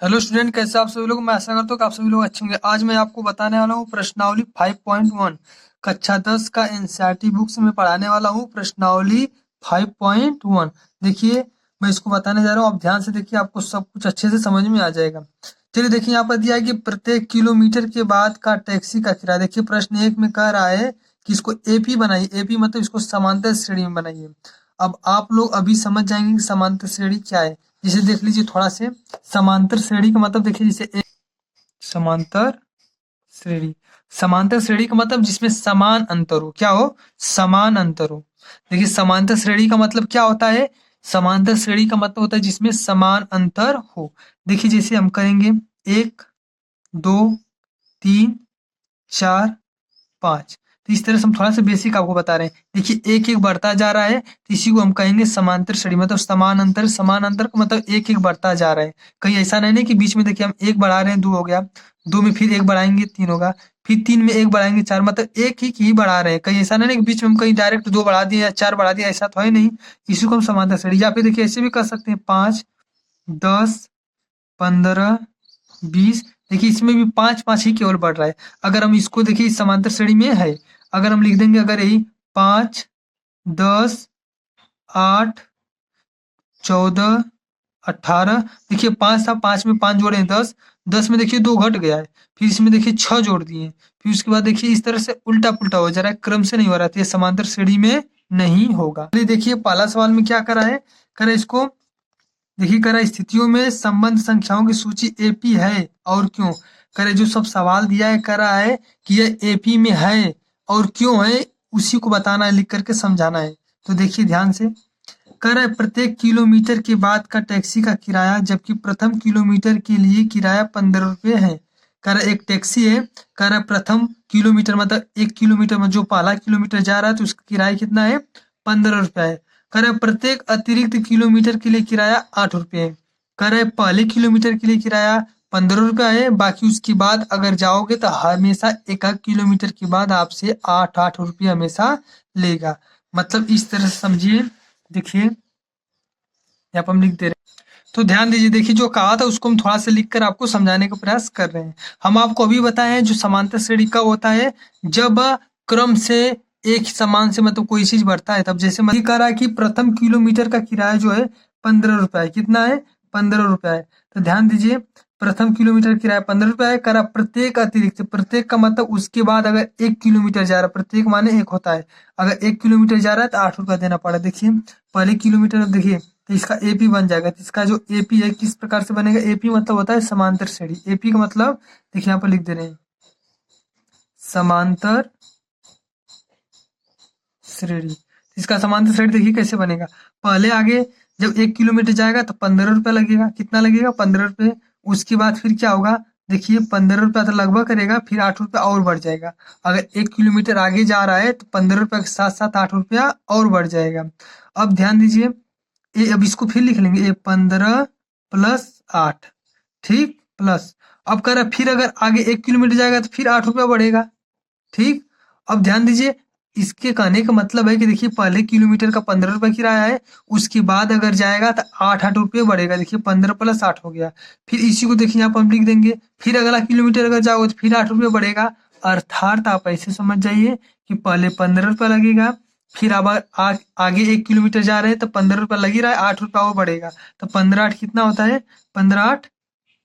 Hello student, कैसे आप सभी लोग। मैं आशा करता हूँ कि आप सभी लोग अच्छे होंगे। आज मैं आपको बताने वाला हूँ प्रश्नावली 5.1 कक्षा 10 का एनसीईआरटी बुक से मैं पढ़ाने वाला हूँ प्रश्नावली 5.1। देखिए, मैं इसको बताने जा रहा हूँ, आप ध्यान से देखिए, आपको सब कुछ अच्छे से समझ में आ जाएगा। चलिए देखिए, यहाँ पर दिया है कि प्रत्येक किलोमीटर के बाद का टैक्सी का किराया। देखिए प्रश्न एक में कह रहा है कि इसको एपी बनाइए। एपी मतलब इसको समांतर श्रेणी में बनाइए। अब आप लोग अभी समझ जाएंगे कि समांतर श्रेणी क्या है। जैसे देख लीजिए थोड़ा से, समांतर श्रेणी का मतलब देखिए, जैसे एक समांतर श्रेणी। समांतर श्रेणी का मतलब जिसमें समान अंतर हो। क्या हो? समान अंतर हो। देखिए समांतर श्रेणी का मतलब क्या होता है? समांतर श्रेणी का मतलब होता है जिसमें समान अंतर हो। देखिए जैसे हम करेंगे 1, 2, 3, 4, 5। तो इस तरह से हम थोड़ा सा बेसिक आपको बता रहे हैं। देखिए एक एक बढ़ता जा रहा है, तो इसी को हम कहेंगे समांतर श्रेणी। मतलब समान अंतर, समान अंतर का मतलब एक एक बढ़ता जा रहा है। कहीं ऐसा नहीं है कि बीच में देखिए हम एक बढ़ा रहे हैं 2 हो गया, 2 में फिर एक बढ़ाएंगे 3 होगा, फिर 3 में एक बढ़ाएंगे 4। मतलब एक ही बढ़ा रहे हैं। कहीं ऐसा नहीं है कि बीच में हम कहीं डायरेक्ट 2 बढ़ा दिए या 4 बढ़ा दिया, ऐसा तो है नहीं। इसी को हम समांतर श्रेणी, या फिर देखिए ऐसे भी कर सकते हैं 5, 10, 15, 20। देखिए इसमें भी 5-5 ही केवल बढ़ रहा है। अगर हम इसको देखिए इस समांतर श्रेणी में है, अगर हम लिख देंगे अगर यही 5, 10, 8, 14, 18। देखिए 5 था, 5 में 5 जोड़े 10, 10 में देखिए 2 घट गया है, फिर इसमें देखिए 6 जोड़ दिए, फिर उसके बाद देखिए इस तरह से उल्टा पुल्टा हो जा रहा है, क्रम से नहीं हो रहा था। ये समांतर श्रेणी में नहीं होगा। चलिए देखिए पहला सवाल में क्या करा है, करा इसको देखिए, कह रहा है स्थितियों में संबंध संख्याओं की सूची एपी है और क्यों। कह रहे जो सब सवाल दिया है, कह रहा है कि यह एपी में है और क्यों है, उसी को बताना है, लिख करके समझाना है। तो देखिए ध्यान से, कह रहा है प्रत्येक किलोमीटर के बाद का टैक्सी का किराया, जबकि प्रथम किलोमीटर के लिए किराया 15 रुपये है। कह रहा है एक टैक्सी है, कह रहा है प्रथम किलोमीटर मतलब 1 किलोमीटर में जो पहला किलोमीटर जा रहा है तो उसका किराया कितना है? 15 रुपया है। कह रहा है प्रत्येक अतिरिक्त किलोमीटर के लिए किराया 8 रुपये है। कह रहा है पहले किलोमीटर के लिए किराया 15 रुपया है, बाकी उसके बाद अगर जाओगे तो हमेशा एक किलोमीटर के बाद आपसे 8-8 रुपये हमेशा लेगा। मतलब इस तरह से समझिए। देखिए यहाँ पर हम लिख दे रहे हैं, तो ध्यान दीजिए। देखिए जो कहा था उसको हम थोड़ा सा लिख कर आपको समझाने का प्रयास कर रहे हैं। हम आपको अभी बताए हैं जो समांतर श्रेणी कब होता है, जब क्रम से एक समान से मतलब कोई चीज बढ़ता है तब। जैसे मैं कह रहा है कि प्रथम किलोमीटर का किराया जो है 15 रुपया है। कितना है? 15 रुपया है। तो ध्यान दीजिए, प्रथम किलोमीटर किराया 15 रुपया है। करा प्रत्येक अतिरिक्त, प्रत्येक का मतलब उसके बाद अगर 1 किलोमीटर जा रहा है, प्रत्येक माने एक होता है, अगर 1 किलोमीटर जा रहा है तो 8 रुपया देना पड़ा। देखिए पहले किलोमीटर, अब देखिए तो इसका एपी बन जाएगा। तो इसका जो एपी है किस प्रकार से बनेगा? एपी मतलब होता है समांतर श्रेणी। एपी का मतलब देखिए यहाँ पर लिख दे रहे हैं, समांतर श्रेणी। इसका समांतर श्रेणी देखिए कैसे बनेगा। पहले आगे जब 1 किलोमीटर जाएगा तो 15 रुपया लगेगा। कितना लगेगा? 15 रुपये। उसके बाद फिर क्या होगा? देखिए 15 रुपया तो लगभग करेगा, फिर 8 रुपया और बढ़ जाएगा। अगर 1 किलोमीटर आगे जा रहा है तो 15 रुपया के साथ साथ 8 रुपया और बढ़ जाएगा। अब ध्यान दीजिए, ये अब इसको फिर लिख लेंगे, ये 15 प्लस 8, ठीक, प्लस। अब कह रहा है फिर अगर आगे 1 किलोमीटर जाएगा तो फिर 8 रुपया बढ़ेगा, ठीक। अब ध्यान दीजिए, इसके कहने का मतलब है कि देखिए पहले किलोमीटर का 15 रुपया किराया है, उसके बाद अगर जाएगा तो 8-8 रुपये बढ़ेगा। देखिए 15 प्लस 8 हो गया। फिर इसी को देखिए यहाँ पर हम लिख देंगे, फिर अगला किलोमीटर अगर जाओगे तो फिर 8 रुपये बढ़ेगा। अर्थात आप ऐसे समझ जाइए कि पहले 15 रुपया लगेगा, फिर अब आगे 1 किलोमीटर जा रहे हैं तो 15 रुपया लग ही रहा है, 8 रुपया और बढ़ेगा। तो 15-8 कितना होता है? 15-8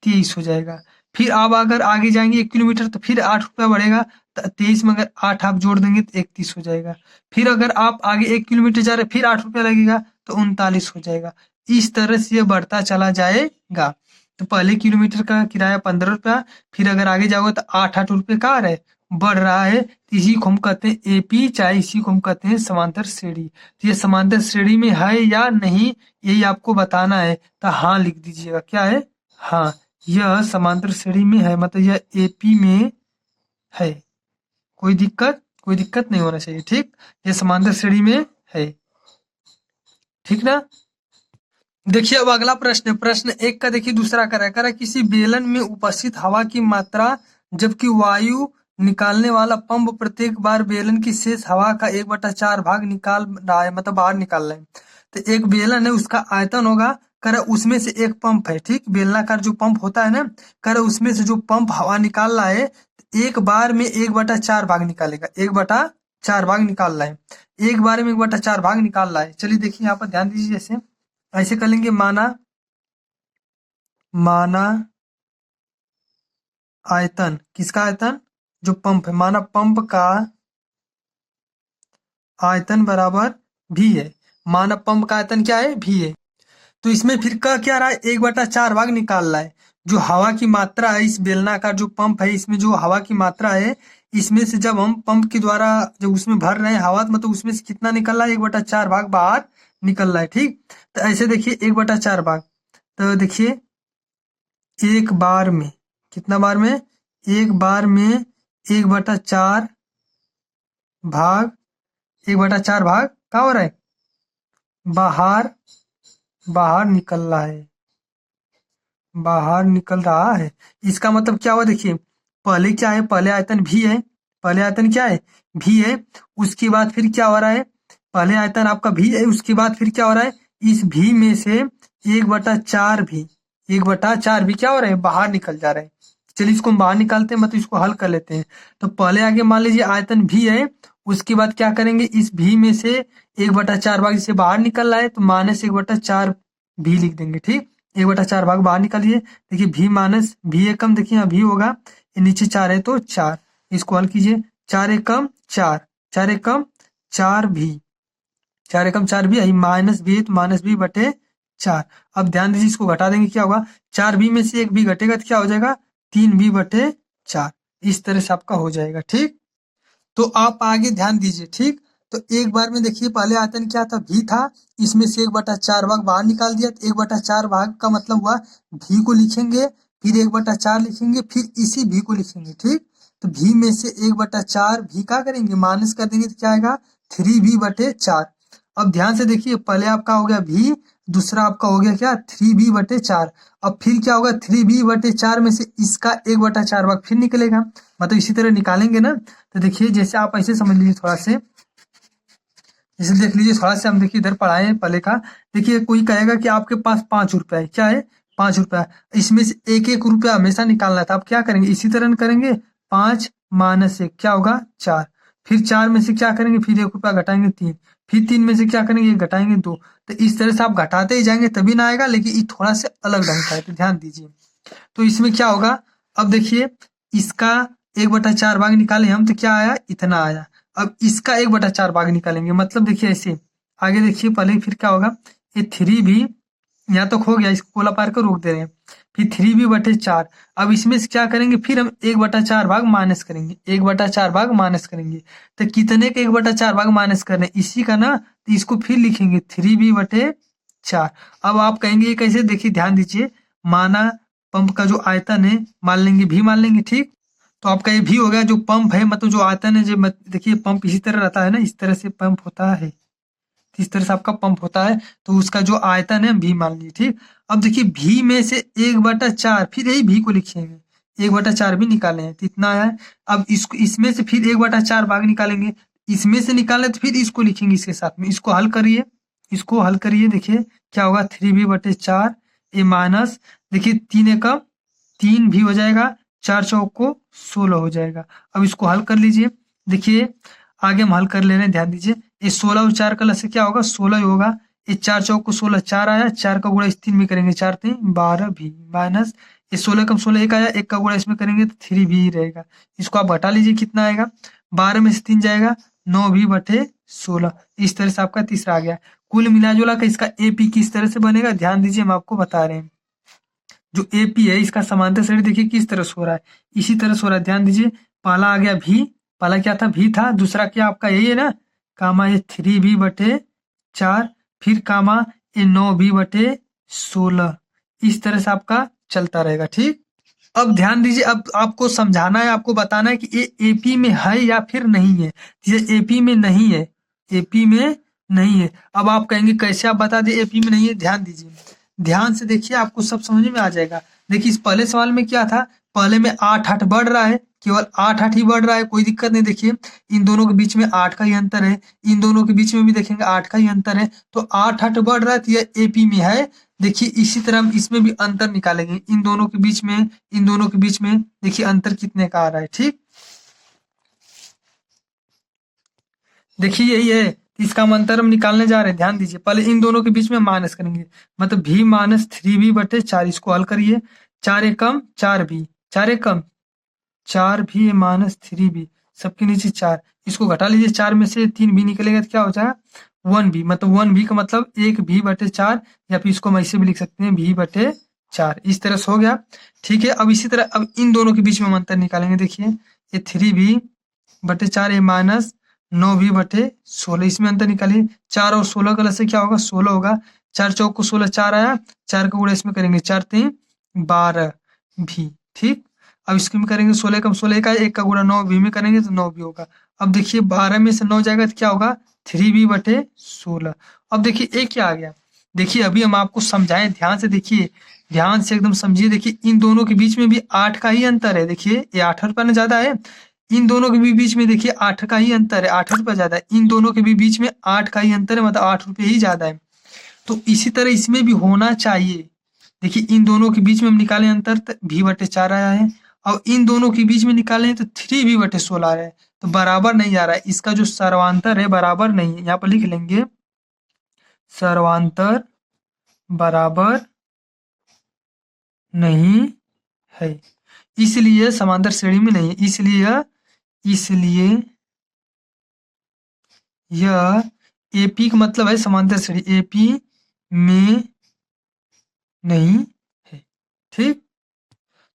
23 हो जाएगा। फिर आप अगर आगे जाएंगे 1 किलोमीटर तो फिर 8 रुपया बढ़ेगा। 23 में अगर 8 आप जोड़ देंगे तो 31 हो जाएगा। फिर अगर आप आगे 1 किलोमीटर जा रहे हैं फिर 8 रुपया लगेगा तो 39 हो जाएगा। इस तरह से ये बढ़ता चला जाएगा। तो पहले किलोमीटर का किराया 15 रुपया, फिर अगर आगे जाओगे तो 8-8 रुपये का आ रहा है, बढ़ रहा है। तो इसी को हम कहते हैं एपी, चाहे इसी को हम कहते हैं समांतर श्रेणी। तो ये समांतर श्रेणी में है या नहीं, यही आपको बताना है। तो हाँ लिख दीजिएगा। क्या है? हाँ, यह समांतर श्रेणी में है, मतलब यह एपी में है। कोई दिक्कत नहीं होना चाहिए, ठीक। ये समांतर श्रेणी में है, ठीक ना। देखिए अब अगला प्रश्न है, प्रश्न एक का देखिए दूसरा करा किसी बेलन में उपस्थित हवा की मात्रा, जबकि वायु निकालने वाला पंप प्रत्येक बार बेलन की शेष हवा का 1/4 भाग निकाल रहा है, मतलब बाहर निकाल रहा है। तो एक बेलन है, उसका आयतन होगा कह रहा उसमें से एक पंप है, ठीक, बेलनाकार जो पंप होता है ना, कह रहा उसमें से जो पंप हवा निकाल रहा है, एक बार में 1/4 भाग निकालेगा, 1/4 भाग निकाल रहा है, एक बार में 1/4 भाग निकाल रहा है। चलिए देखिए यहाँ पर ध्यान दीजिए, जैसे ऐसे कर लेंगे, माना माना आयतन, किसका आयतन, जो पंप है, माना पंप का आयतन बराबर भी है, माना पंप का आयतन क्या है, भी है। तो इसमें फिर क्या रहा है, 1/4 भाग निकाल रहा है। जो हवा की मात्रा है इस बेलनाकार जो पंप है, इसमें जो हवा की मात्रा है, इसमें से जब हम पंप के द्वारा जब उसमें भर रहे हैं हवा, मतलब उसमें से कितना निकल रहा है, 1/4 भाग बाहर निकल रहा है, ठीक। तो ऐसे देखिए 1/4 भाग, तो देखिए एक बार में, कितना बार में, एक बार में 1/4 भाग, 1/4 भाग क्या हो रहा है, बाहर बाहर निकल रहा है, बाहर निकल रहा है। इसका मतलब क्या हुआ, देखिए पहले क्या है, पहले आयतन भी है, पहले आयतन क्या है, भी है। उसके बाद फिर क्या हो रहा है, पहले आयतन आपका भी है, उसके बाद फिर क्या हो रहा है, इस भी में से 1/4 भी, 1/4 भी क्या हो रहा है, बाहर निकल जा रहा है। चलिए इसको हम बाहर निकालते हैं, मतलब इसको हल कर लेते हैं। तो पहले आगे मान लीजिए आयतन भी है, उसके बाद क्या करेंगे, इस भी में से 1/4 भाग जिसे बाहर निकल रहा है, तो -1/4 भी लिख देंगे, ठीक। 1/4 भाग बाहर निकालिए, देखिए भी माइनस भी एकम, देखिए यहाँ भी होगा, ये नीचे 4 है तो 4, इसको हल कीजिए, 4 एकम 4, 4 एकम 4 भी, 4 एकम 4 भी, यही माइनस भी है तो -b/4। अब ध्यान दीजिए, इसको घटा देंगे, क्या होगा, 4 भी में से एक भी घटेगा तो क्या हो जाएगा, 3b/4, इस तरह से आपका हो जाएगा, ठीक। तो आप आगे ध्यान दीजिए, ठीक। तो एक बार में देखिए पहले आयतन क्या था, भी था, इसमें से 1/4 भाग बाहर निकाल दिया, तो 1/4 भाग का मतलब हुआ भी को लिखेंगे, फिर 1/4 लिखेंगे, फिर इसी भी को लिखेंगे, ठीक। तो भी में से 1/4 भी का करेंगे, माइनस कर देंगे तो क्या आएगा, 3b/4। अब ध्यान से देखिए, पहले आपका हो गया भी, दूसरा आपका हो गया क्या, 3b/4। अब फिर क्या होगा, 3b/4 में से इसका 1/4 भाग फिर निकलेगा, मतलब इसी तरह निकालेंगे ना। तो देखिए जैसे आप ऐसे समझ लीजिए थोड़ा से, जैसे देख लीजिए थोड़ा सा, हम देखिए इधर पढ़ाए पहले का। देखिए कोई कहेगा कि आपके पास 5 रुपया है, क्या है, 5 रुपया, इसमें से एक एक रुपया हमेशा निकालना था, आप क्या करेंगे, इसी तरह करेंगे, 5 - 1 क्या होगा, 4, फिर 4 में से क्या करेंगे, फिर 1 रुपया घटाएंगे, 3, फिर 3 में से क्या करेंगे, घटाएंगे 2। तो इस तरह से आप घटाते ही जाएंगे तभी ना आएगा, लेकिन ये थोड़ा सा अलग ढंग का है, तो ध्यान दीजिए। तो इसमें क्या होगा, अब देखिए इसका 1/4 भाग निकाले हम, तो क्या आया, इतना आया। अब इसका 1/4 भाग निकालेंगे, मतलब देखिए ऐसे आगे देखिए, पहले फिर क्या होगा, ये 3 भी यहाँ तक हो गया, इसको गोला पार कर रोक दे रहे हैं, फिर 3b/4। अब इसमें से क्या करेंगे, फिर हम 1/4 भाग माइनस करेंगे, 1/4 भाग माइनस करेंगे, तो कितने के 1/4 भाग माइनस कर रहे हैं, इसी का ना, तो इसको फिर लिखेंगे 3b/4। अब आप कहेंगे ये कैसे, देखिए ध्यान दीजिए, माना पंप का जो आयतन है मान लेंगे, भी मान लेंगे, ठीक। तो आपका ये भी हो गया, जो पंप है मतलब जो आयतन है, जो देखिए पंप इसी तरह रहता है ना, इस तरह से पंप होता है, इस तरह से आपका पंप होता है, तो उसका जो आयतन है भी मान लीजिए, ठीक। अब देखिए भी में से 1/4, फिर यही भी को लिखेंगे, 1/4 भी निकाले हैं तो इतना है। अब इसको इसमें से फिर 1/4 भाग निकालेंगे, इसमें से निकालें तो फिर इसको लिखेंगे इसके साथ में, इसको हल करिए, इसको हल करिए, देखिए क्या होगा, 3b/4, ए माइनस, देखिए 3 एकम 3 भी हो जाएगा, 4 चौक को 16 हो जाएगा। अब इसको हल कर लीजिए, देखिए आगे हम हल कर ले रहे हैं, ध्यान दीजिए, ये 16 और 4 का लस से क्या होगा, 16 ही होगा, ये 4 चौक को 16, 4 आया, 4 का गुणा इस 3 में करेंगे, 4 3 12 भी, माइनस ये 16 कम 16 एक आया, एक का गुणा इसमें करेंगे तो 3 भी ही रहेगा। इसको आप घटा लीजिए, कितना आएगा, 12 में से 3 जाएगा, 9b/16, इस तरह से आपका तीसरा आ गया। कुल मिला जुला का इसका एपी किस तरह से बनेगा, ध्यान दीजिए, हम आपको बता रहे हैं। जो एपी है इसका समांतर श्रेणी देखिए किस तरह से हो रहा है, इसी तरह से हो रहा है, ध्यान दीजिए। पहला आ गया भी, पहला क्या था, भी था, दूसरा क्या आपका यही है ना, कामा ये 3b/4, फिर कामा ये 9b/16, इस तरह से आपका चलता रहेगा, ठीक। अब ध्यान दीजिए, अब आपको समझाना है, आपको बताना है कि ये एपी में है या फिर नहीं है। ये एपी में नहीं है, एपी में नहीं है। अब आप कहेंगे कैसे आप बता दिए एपी में नहीं है, ध्यान दीजिए, ध्यान से देखिए, आपको सब समझ में आ जाएगा। देखिए इस पहले सवाल में क्या था, पहले में 8 बढ़ रहा है, केवल 8 ही बढ़ रहा है, कोई दिक्कत नहीं। देखिए इन दोनों के बीच में 8 का ही अंतर है, इन दोनों के बीच में भी देखेंगे 8 का ही अंतर है, तो 8 बढ़ रहा है, तो यह एपी में है। देखिए इसी तरह हम इसमें भी अंतर निकालेंगे, इन दोनों के बीच में, इन दोनों के बीच में देखिए अंतर कितने का आ रहा है। ठीक, देखिए यही है, इसका हम अंतर हम निकालने जा रहे हैं। ध्यान दीजिए, पहले इन दोनों के बीच में माइनस करेंगे, मतलब भी माइनस 3b/4, इसको हल करिए। 4 एकम 4b, 4 एकम 4b माइनस 3b, सबके नीचे 4, इसको घटा लीजिए, 4 में से 3b निकलेगा तो क्या हो जाएगा 1b, मतलब 1b का मतलब 1b/4, या फिर इसको हम ऐसे भी लिख सकते हैं b/4, इस तरह से हो गया। ठीक है, अब इसी तरह अब इन दोनों के बीच में हम अंतर निकालेंगे। देखिए ये 3b/4 ये माइनस 9b/16, इसमें अंतर निकालिए। 4 और 16 का लसे क्या होगा 16 होगा, 4 चौक को 16, 4 आया, 4 का गुणा इसमें करेंगे, 4 3 12 भी। ठीक, अब इसको में करेंगे 16 कम 16 का 1 का गुणा 9 भी में करेंगे तो 9 भी होगा। अब देखिए 12 में से 9 जाएगा तो क्या होगा 3b/16। अब देखिए ये क्या आ गया, देखिए अभी हम आपको समझाएं, ध्यान से देखिए, ध्यान से एकदम समझिए। देखिए इन दोनों के बीच में भी 8 का ही अंतर है। देखिए ये 8 रुपये ना ज्यादा है, इन दोनों के भी बीच में देखिए 8 का ही अंतर है, 8 रुपये ज्यादा है, इन दोनों के भी बीच में 8 का ही अंतर है, मतलब 8 रुपये ही ज्यादा है। तो इसी तरह इसमें भी होना चाहिए। देखिए इन दोनों के बीच में हम निकाले अंतर तो v/4 आया है, और इन दोनों के बीच में निकाले तो 3b/16 आ रहा है, तो बराबर नहीं आ रहा है। इसका जो सर्वांतर है बराबर नहीं है, यहाँ पर लिख लेंगे सर्वांतर बराबर नहीं है, इसलिए समांतर श्रेणी में नहीं है, इसलिए यह एपी का मतलब है समांतर श्रेणी, एपी में नहीं है। ठीक,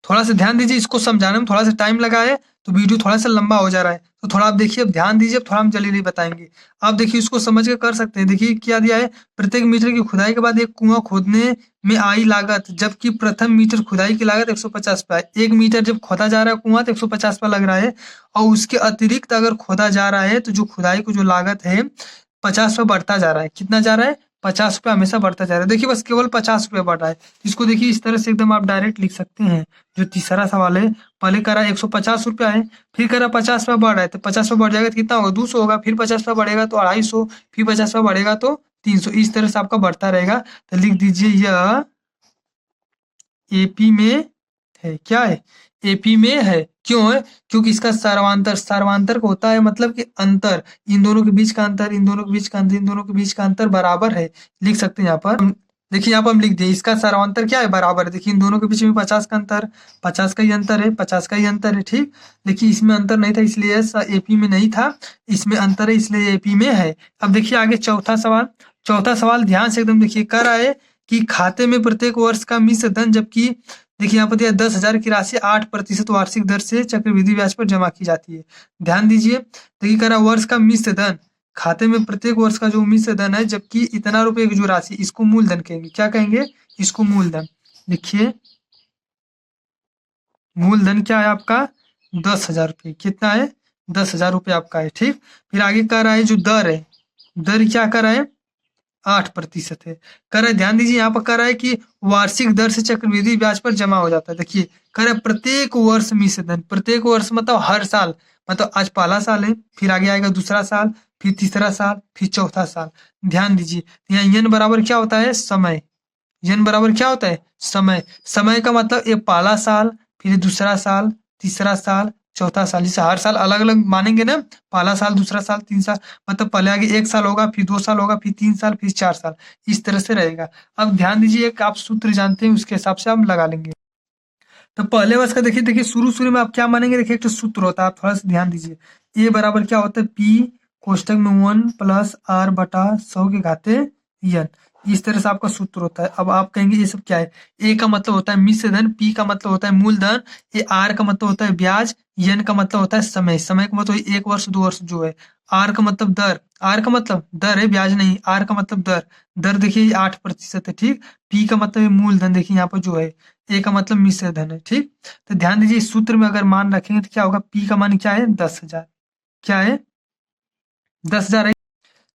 थोड़ा सा ध्यान दीजिए, इसको समझाने में थोड़ा सा टाइम लगा है तो वीडियो थोड़ा सा लंबा हो जा रहा है, तो थोड़ा आप देखिए, अब ध्यान दीजिए, अब थोड़ा हम जल्दी बताएंगे। आप देखिए इसको समझ के कर सकते हैं। देखिए क्या दिया है, प्रत्येक मीटर की खुदाई के बाद एक कुआं खोदने में आई लागत, जबकि प्रथम मीटर खुदाई की लागत 150 रुपये है। 1 मीटर जब खोदा जा रहा है कुआं तो 150 रुपये लग रहा है, और उसके अतिरिक्त अगर खोदा जा रहा है तो जो खुदाई को जो लागत है 50 रुपये बढ़ता जा रहा है। कितना जा रहा है 50 रुपये हमेशा बढ़ता जा रहा है। देखिए बस केवल 50 रुपये बढ़ रहा है, इसको देखिए इस तरह से एकदम आप डायरेक्ट लिख सकते हैं। जो तीसरा सवाल है, पहले करा 150 रुपया है, फिर करा 50 रुपया बढ़ रहा है, तो 50 रुपया बढ़ जाएगा तो कितना होगा 200 होगा, फिर 50 रुपया बढ़ेगा तो 250, फिर 50 रुपया बढ़ेगा तो 300, इस तरह से आपका बढ़ता रहेगा। तो लिख दीजिए यह एपी में है। क्या है, एपी में है। क्यों है, क्योंकि इसका सर्वांतर, सर्वांतर को होता है मतलब कि अंतर, इन दोनों के बीच का अंतर, इन दोनों के बीच का अंतर, इन दोनों के बीच का अंतर बराबर है। लिख सकते हैं यहाँ पर देखिए, यहाँ पर हम लिख दिए इसका सर्वांतर क्या है बराबर है। देखिए इन दोनों के बीच में 50 का अंतर, 50 का ही अंतर है, 50 का ही अंतर है। ठीक, देखिए इसमें अंतर नहीं था इसलिए एपी में नहीं था, इसमें अंतर है इसलिए एपी में है। अब देखिए आगे चौथा सवाल, चौथा सवाल ध्यान से एकदम देखिए, कर रहा है कि खाते में प्रत्येक वर्ष का मिश्र धन, जबकि देखिए यहाँ पर दिया 10,000 की राशि 8% वार्षिक दर से चक्रवृद्धि ब्याज पर जमा की जाती है। ध्यान दीजिए, देखिए कह रहा वर्ष का मिश्र धन, खाते में प्रत्येक वर्ष का जो मिश्र धन है, जबकि इतना रुपए की जो राशि, इसको मूलधन कहेंगे। क्या कहेंगे, इसको मूलधन। देखिए मूलधन क्या है आपका 10,000 रुपये, कितना है 10,000 रुपये आपका है। ठीक, फिर आगे कह रहा है जो दर है, दर क्या कर रहा है 8% है। कह रहा है ध्यान दीजिए, यहाँ पर कह रहा है कि वार्षिक दर से चक्रवृद्धि ब्याज पर जमा हो जाता है। देखिए कह रहा है प्रत्येक वर्ष मिश्र धन, प्रत्येक वर्ष मतलब हर साल, मतलब आज पहला साल है, फिर आगे आएगा दूसरा साल, फिर तीसरा साल, फिर चौथा साल। ध्यान दीजिए यहाँ यन बराबर क्या होता है समय, यन बराबर क्या होता है समय, समय का मतलब ये पहला साल, फिर दूसरा साल, तीसरा साल, चौथा साल, जैसे हर साल अलग अलग मानेंगे ना, पहला साल, दूसरा साल, 3 साल, मतलब पहले आगे 1 साल होगा, फिर 2 साल होगा, फिर 3 साल, फिर 4 साल, इस तरह से रहेगा। अब ध्यान दीजिए, एक आप सूत्र जानते हैं उसके हिसाब से हम लगा लेंगे। तो पहले वर्ष का देखिए, देखिए शुरू शुरू में आप क्या मानेंगे, देखिए एक तो सूत्र होता है, आप थोड़ा सा ध्यान दीजिए। ए बराबर क्या होता है पी कोष्टक में 1 + r/100 के घाते n, इस तरह से आपका सूत्र होता है। अब आप कहेंगे ये सब क्या है, ए का मतलब होता है मिश्र धन, पी का मतलब होता है मूलधन, ये आर का मतलब होता है ब्याज, एन का मतलब होता है समय, समय का मतलब 1 वर्ष 2 वर्ष जो है, आर का मतलब दर, आर का मतलब दर है ब्याज नहीं, आर का मतलब दर, दर देखिए 8% है। ठीक, पी का मतलब है मूलधन, देखिए यहाँ पर जो है, ए का मतलब मिश्र धन है। ठीक, तो ध्यान दीजिए इस सूत्र में अगर मान रखेंगे तो क्या होगा, पी का मान क्या है 10,000, क्या है 10,000 है।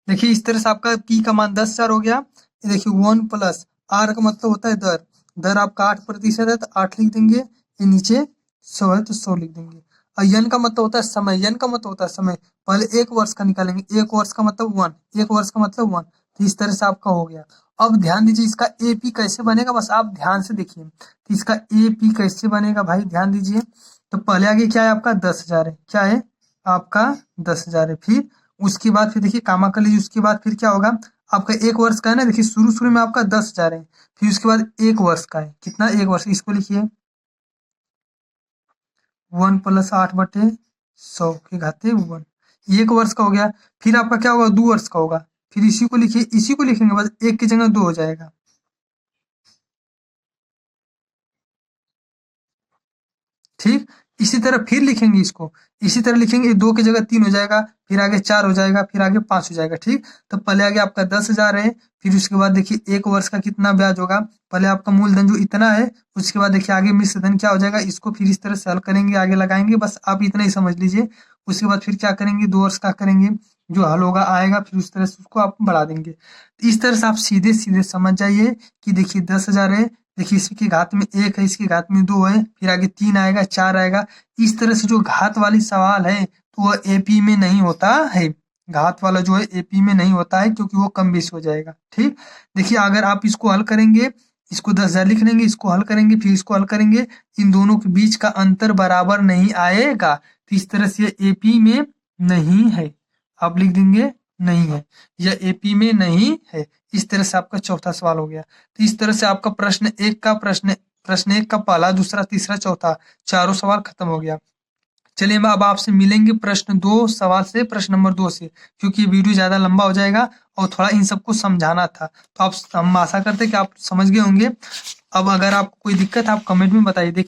देखिए इस तरह से आपका पी का मान 10,000 हो गया। ये देखिए 1 + आर का मतलब होता है दर, दर आपका 8% है तो 8 लिख देंगे, ये नीचे 100 है तो 100 लिख देंगे। और यन का मतलब होता है समय, यन का मतलब होता है समय, पहले 1 वर्ष का निकालेंगे, 1 वर्ष का मतलब 1, 1 वर्ष का मतलब 1, तो इस तरह से आपका हो गया। अब ध्यान दीजिए इसका एपी कैसे बनेगा, बस आप ध्यान से देखिए। तो इसका एपी कैसे बनेगा भाई, ध्यान दीजिए। तो पहले आगे क्या है आपका 10,000 है, क्या है आपका 10,000 है। फिर उसके बाद फिर देखिए कामा कर लीजिए, उसके बाद फिर क्या होगा आपका 1 वर्ष का है ना। देखिए शुरू शुरू में आपका 10,000 है, फिर उसके बाद 1 वर्ष का है, कितना 1 वर्ष, इसको लिखिए 1 + 8/100 के घाते 1, 1 वर्ष का हो गया। फिर आपका क्या होगा 2 वर्ष का होगा, फिर इसी को लिखिए, इसी को लिखेंगे बस, 1 की जगह 2 हो जाएगा। ठीक, इसी तरह फिर लिखेंगे इसको, इसी तरह लिखेंगे 2 की जगह 3 हो जाएगा, फिर आगे 4 हो जाएगा, फिर आगे 5 हो जाएगा। ठीक, तो पहले आगे आपका 10,000 है, फिर उसके बाद देखिए 1 वर्ष का कितना ब्याज होगा, पहले आपका मूलधन जो इतना है, उसके बाद देखिए आगे मिश्र धन क्या हो जाएगा, इसको फिर इस तरह से हल करेंगे, आगे लगाएंगे, बस आप इतना ही समझ लीजिए। उसके बाद फिर क्या करेंगे 2 वर्ष का करेंगे, जो हल होगा आएगा, फिर उस तरह से उसको आप बढ़ा देंगे। तो इस तरह से आप सीधे सीधे समझ जाइए कि देखिए 10,000 है, देखिए इसकी घात में 1 है, इसकी घात में 2 है, फिर आगे 3 आएगा, 4 आएगा। इस तरह से जो घात वाली सवाल है तो वह एपी में नहीं होता है, घात वाला जो है एपी में नहीं होता है, क्योंकि वो कम बेसी हो जाएगा। ठीक, देखिए अगर आप इसको हल करेंगे, इसको 10,000 लिख लेंगे, इसको हल करेंगे, फिर इसको हल करेंगे, इन दोनों के बीच का अंतर बराबर नहीं आएगा, तो इस तरह से एपी में नहीं है, आप लिख देंगे नहीं है, यह एपी में नहीं है। इस तरह से आपका चौथा सवाल हो गया। तो इस तरह से आपका प्रश्न एक का पहला, दूसरा, तीसरा, चौथा, चारों सवाल खत्म हो गया। चलिए मैं अब आपसे मिलेंगे प्रश्न 2 सवाल से, प्रश्न नंबर 2 से, क्योंकि ये वीडियो ज्यादा लंबा हो जाएगा और थोड़ा इन सबको समझाना था। तो आप, हम आशा करते हैं कि आप समझ गए होंगे। अब अगर आपको कोई दिक्कत है आप कमेंट में बताइए।